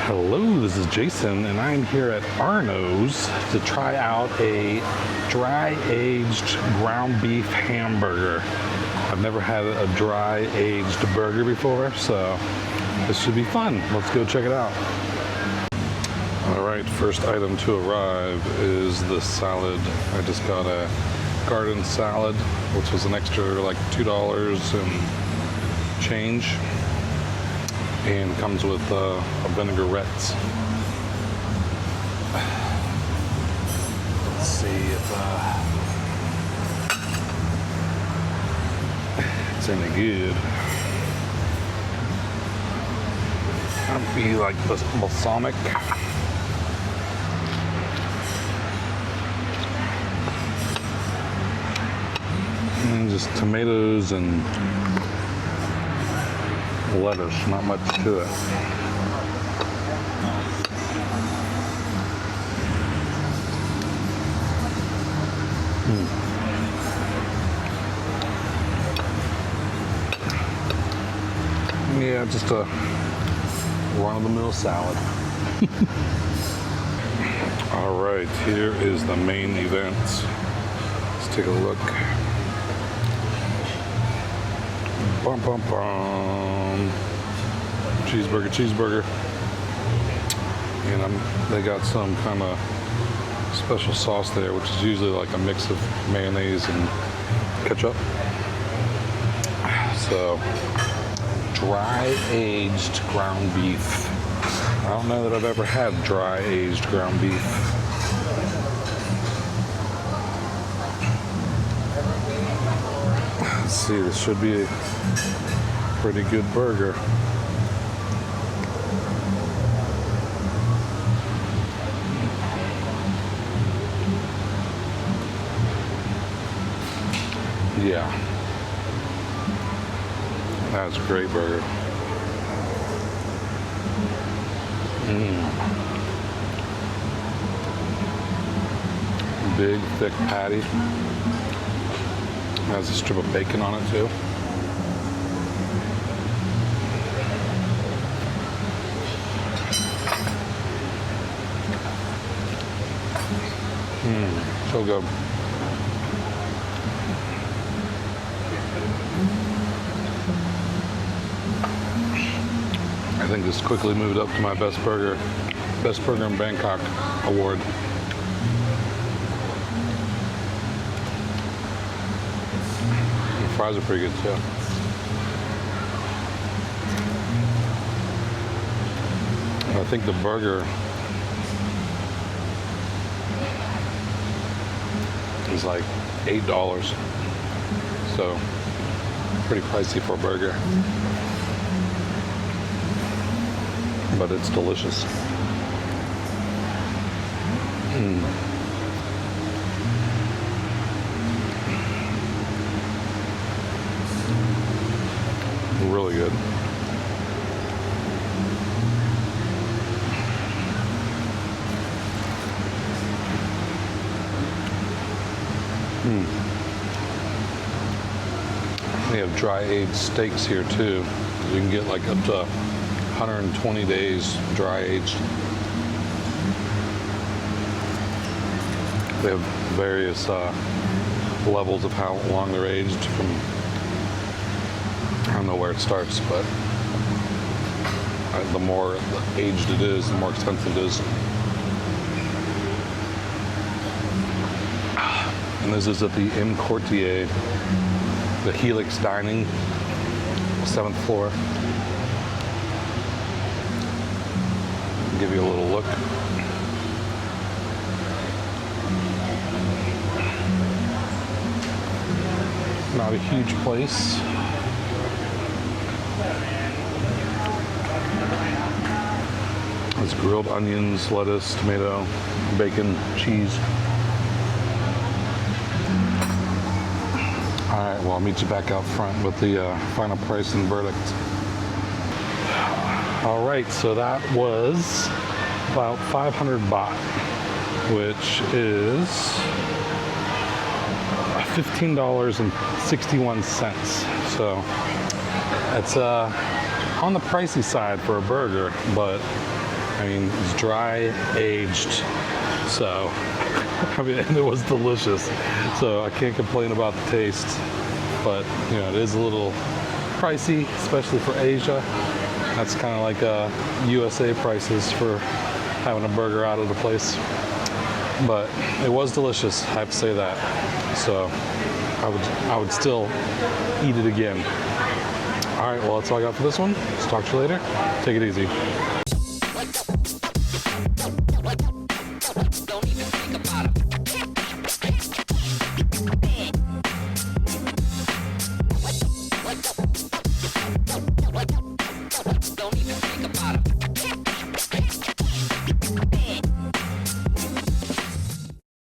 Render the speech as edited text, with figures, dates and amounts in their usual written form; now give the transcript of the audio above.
Hello, this is Jason, and I'm here at Arno's to try out a dry-aged ground beef hamburger. I've never had a dry-aged burger before, so this should be fun. Let's go check it out. All right, first item to arrive is the salad. I just got a garden salad, which was an extra like $2 and change. And comes with a vinaigrettes. Let's see if it's any good. That'd be like this balsamic. And just tomatoes and lettuce, not much to it. Yeah, just a run-of-the-mill salad. All right, here is the main event. Let's take a look. Bum, bum, bum. Cheeseburger, cheeseburger. And they got some kind of special sauce there, which is usually like a mix of mayonnaise and ketchup. So, dry-aged ground beef. I don't know that I've ever had dry-aged ground beef. Let's see, this should be a pretty good burger. Yeah, that's a great burger. Big, thick patty. Has a strip of bacon on it too. So good. I think this quickly moved up to my best burger in Bangkok award. The fries are pretty good too. I think the burger is like $8, so pretty pricey for a burger, but it's delicious. Really good. They have dry-aged steaks here too. You can get like up to 120 days dry-aged. They have various levels of how long they're aged from, I don't know where it starts, but the more aged it is, the more expensive it is. And this is at the M Courtier, the Helix Dining, 7th floor. I'll give you a little look. Not a huge place. It's grilled onions, lettuce, tomato, bacon, cheese. All right, well, I'll meet you back out front with the final price and verdict. All right, so that was about 500 baht, which is $15.61. So it's on the pricey side for a burger, but I mean, it's dry aged, so I mean, and it was delicious. So I can't complain about the taste, but you know, it is a little pricey, especially for Asia. That's kind of like USA prices for having a burger out of the place. But it was delicious, I have to say that. So I would still eat it again. All right, well, that's all I got for this one. Let's talk to you later. Take it easy.